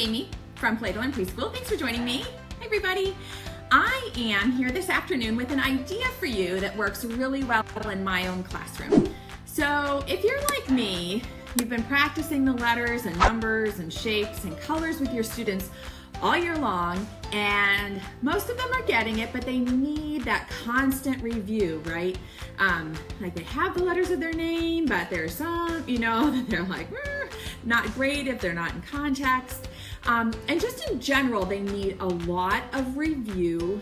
Jamie from Play-Doh and Preschool. Thanks for joining me. Hey everybody. I am here this afternoon with an idea for you that works really well in my own classroom. So if you're like me, you've been practicing the letters and numbers and shapes and colors with your students all year long, and most of them are getting it, but they need that constant review, right? Like they have the letters of their name, but there's some, that they're like, not great if they're not in context. And just in general, they need a lot of review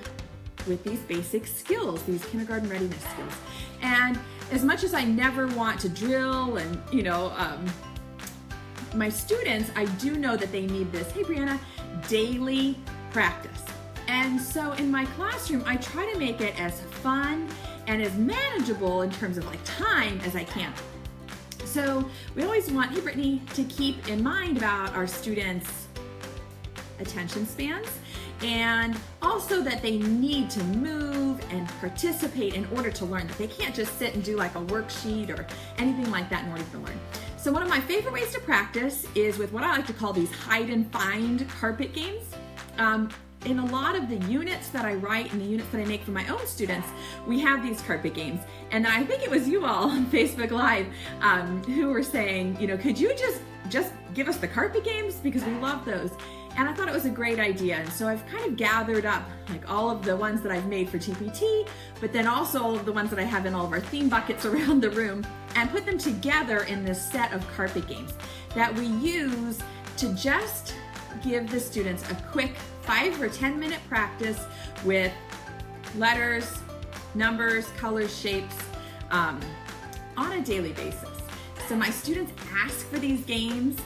with these basic skills, these kindergarten readiness skills. And as much as I never want to drill and, my students, I do know that they need this, hey Brianna, daily practice. And so in my classroom, I try to make it as fun and as manageable in terms of like time as I can. So we always want, hey Brittany, to keep in mind about our students' attention spans, and also that they need to move and participate in order to learn, that they can't just sit and do like a worksheet or anything like that in order to learn. So one of my favorite ways to practice is with what I like to call these hide and find carpet games. In a lot of the units that I write and the units that I make for my own students, we have these carpet games. And I think it was you all on Facebook Live who were saying, could you just give us the carpet games, because we love those. And I thought it was a great idea. And so I've kind of gathered up like all of the ones that I've made for TPT, but then also all of the ones that I have in all of our theme buckets around the room, and put them together in this set of carpet games that we use to just give the students a quick 5 or 10 minute practice with letters, numbers, colors, shapes on a daily basis. So my students ask for these games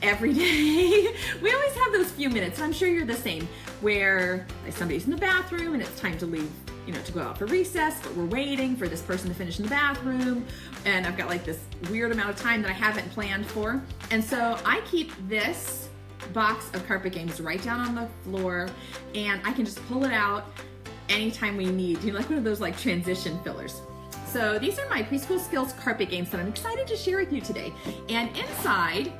every day. We always have those few minutes, and I'm sure you're the same, where somebody's in the bathroom and it's time to leave, to go out for recess, but we're waiting for this person to finish in the bathroom, and I've got like this weird amount of time that I haven't planned for. And so I keep this box of carpet games right down on the floor, and I can just pull it out anytime we need, like one of those like transition fillers. So these are my preschool skills carpet games that I'm excited to share with you today. And inside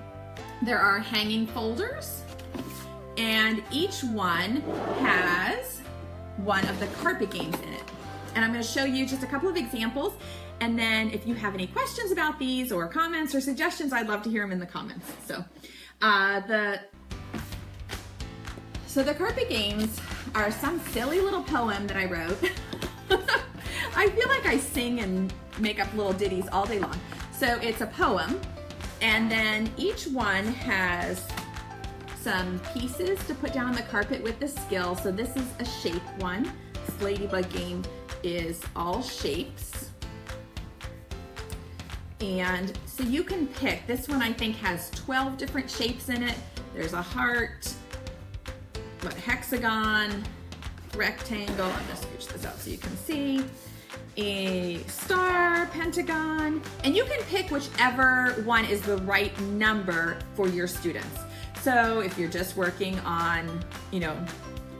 there are hanging folders, and each one has one of the carpet games in it. And I'm going to show you just a couple of examples, and then if you have any questions about these or comments or suggestions, I'd love to hear them in the comments. So the carpet games are some silly little poem that I wrote. I feel like I sing and make up little ditties all day long. So it's a poem, and then each one has some pieces to put down on the carpet with the skill. So this is a shape one. This ladybug game is all shapes. And so you can pick, this one I think has 12 different shapes in it. There's a heart, hexagon, rectangle, I'm gonna scooch this out so you can see, a star, pentagon, and you can pick whichever one is the right number for your students. So if you're just working on,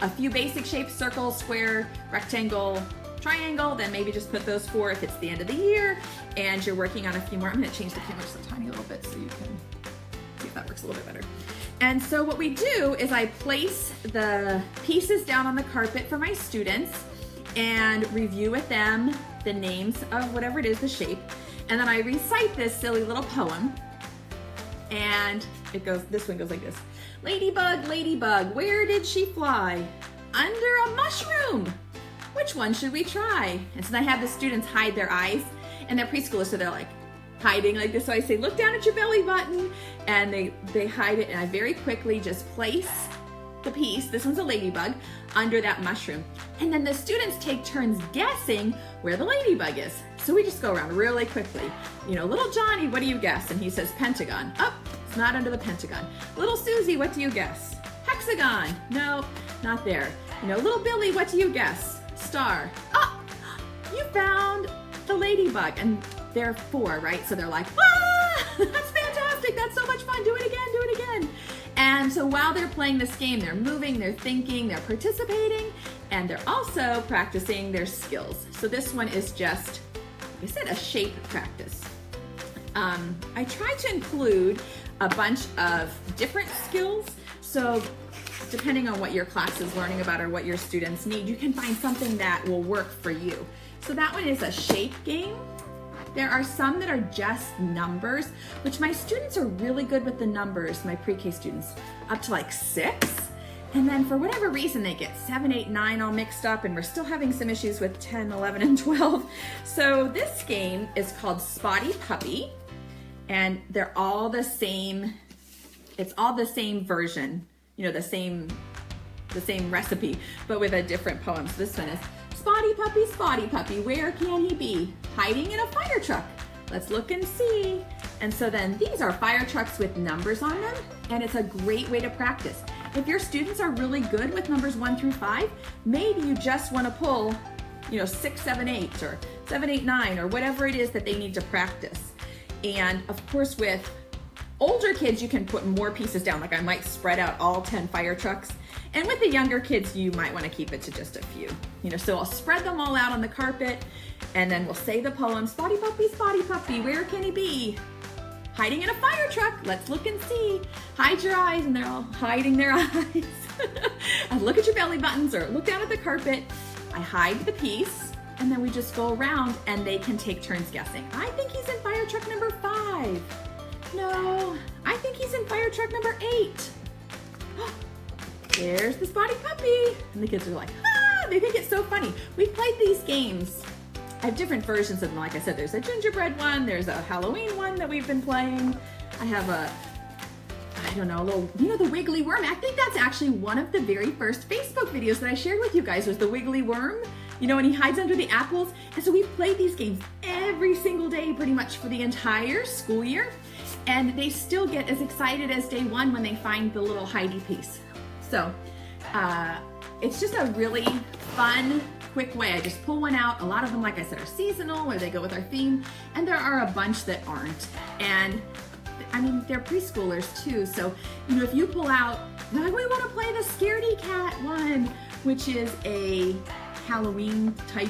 a few basic shapes, circle, square, rectangle, triangle, then maybe just put those 4 if it's the end of the year, and you're working on a few more. I'm gonna change the camera just a tiny little bit so you can see if that works a little bit better. And so what we do is I place the pieces down on the carpet for my students and review with them the names of whatever it is, the shape, and then I recite this silly little poem, and this one goes like this. Ladybug, ladybug, where did she fly? Under a mushroom. Which one should we try? And so I have the students hide their eyes, and they're preschoolers, so they're like hiding like this. So I say, look down at your belly button, and they hide it, and I very quickly just place the piece, this one's a ladybug, under that mushroom. And then the students take turns guessing where the ladybug is. So we just go around really quickly. Little Johnny, what do you guess? And he says pentagon. Oh, it's not under the pentagon. Little Susie, what do you guess? Hexagon. No, not there. Little Billy, what do you guess? Star. Oh, you found the ladybug. And they're 4, right? So they're like, ah, that's fantastic. That's so much fun. Do it again, do it again. And so while they're playing this game, they're moving, they're thinking, they're participating, and they're also practicing their skills. So this one is just, like I said, a shape practice. I try to include a bunch of different skills So depending on what your class is learning about or what your students need, you can find something that will work for you. So that one is a shape game. There are some that are just numbers, which my students are really good with the numbers, my pre-K students, up to like 6. And then for whatever reason, they get 7, 8, 9 all mixed up, and we're still having some issues with 10, 11, and 12. So this game is called Spotty Puppy, and they're all the same. It's all the same version, you know, the same recipe, but with a different poem. So this one is Spotty Puppy, where can he be? Hiding in a fire truck. Let's look and see. And so then these are fire trucks with numbers on them, and it's a great way to practice. If your students are really good with numbers 1 through 5, maybe you just want to pull, you know, 6, 7, 8, or 7, 8, 9, or whatever it is that they need to practice. And of course, with older kids, you can put more pieces down. Like I might spread out all 10 fire trucks. And with the younger kids, you might want to keep it to just a few. You know, so I'll spread them all out on the carpet, and then we'll say the poem, Spotty Puppy, where can he be? Hiding in a fire truck. Let's look and see. Hide your eyes, and they're all hiding their eyes. And look at your belly buttons, or look down at the carpet. I hide the piece, and then we just go around, and they can take turns guessing. I think he's in fire truck number 5. No, I think he's in fire truck number 8. There's the Spotty Puppy. And the kids are like, ah, they think it's so funny. We've played these games. I have different versions of them. Like I said, there's a gingerbread one, there's a Halloween one that we've been playing. I have a, I don't know, a little, you know, the wiggly worm. I think that's actually one of the very first Facebook videos that I shared with you guys, was the wiggly worm. You know, when he hides under the apples. And so we've played these games every single day pretty much for the entire school year. And they still get as excited as day 1 when they find the little hidey piece. So it's just a really fun, quick way. I just pull one out. A lot of them, like I said, are seasonal, or they go with our theme. And there are a bunch that aren't. And I mean, they're preschoolers too. So, you know, if you pull out, like, we want to play the Scaredy Cat one, which is a Halloween type.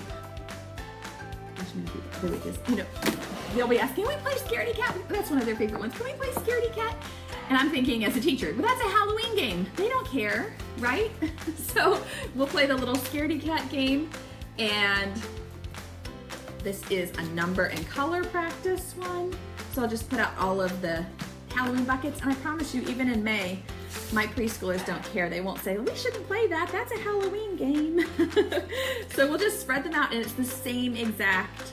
You know, they'll be asking, can we play Scaredy Cat? That's one of their favorite ones. Can we play Scaredy Cat? And I'm thinking as a teacher, well, that's a Halloween game. They don't care, right? So we'll play the little Scaredy Cat game. And this is a number and color practice one. So I'll just put out all of the Halloween buckets. And I promise you, even in May, my preschoolers don't care. They won't say, well, we shouldn't play that. That's a Halloween game. So we'll just spread them out, and it's the same exact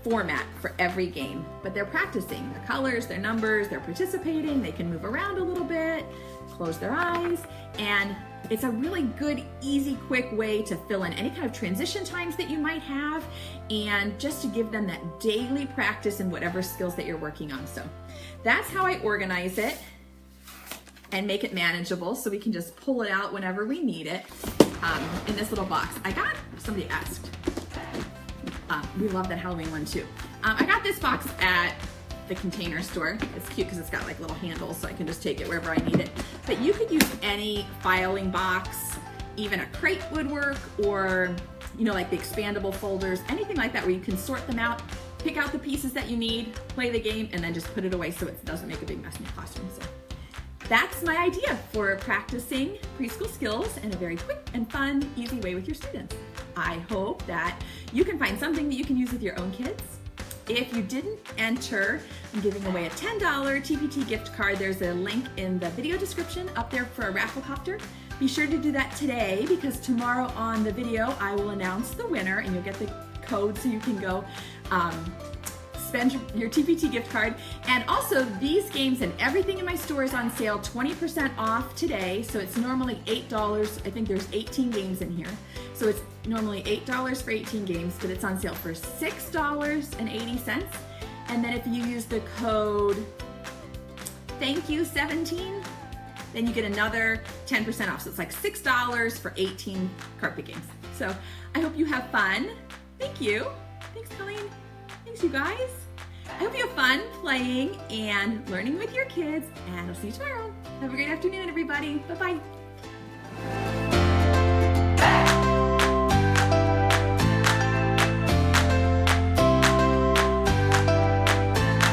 format for every game, but they're practicing their colors, their numbers, they're participating, they can move around a little bit, close their eyes, and it's a really good, easy, quick way to fill in any kind of transition times that you might have, and just to give them that daily practice in whatever skills that you're working on. So that's how I organize it and make it manageable, so we can just pull it out whenever we need it in this little box. Somebody asked, we love that Halloween one too. I got this box at the Container Store. It's cute because it's got like little handles, so I can just take it wherever I need it. But you could use any filing box, even a crate would work, or, you know, like the expandable folders, anything like that, where you can sort them out, pick out the pieces that you need, play the game, and then just put it away so it doesn't make a big mess in your classroom. So that's my idea for practicing preschool skills in a very quick and fun, easy way with your students. I hope that you can find something that you can use with your own kids. If you didn't enter, I'm giving away a $10 TPT gift card. There's a link in the video description up there for a Rafflecopter. Be sure to do that today, because tomorrow on the video I will announce the winner, and you'll get the code so you can go spend your TPT gift card. And also, these games and everything in my store is on sale, 20% off today. So it's normally $8. I think there's 18 games in here. So it's normally $8 for 18 games, but it's on sale for $6.80. And then if you use the code THANKYOU17, then you get another 10% off. So it's like $6 for 18 carpet games. So I hope you have fun. Thank you. Thanks, Colleen. Thanks, you guys. I hope you have fun playing and learning with your kids, and I'll see you tomorrow. Have a great afternoon, everybody. Bye-bye.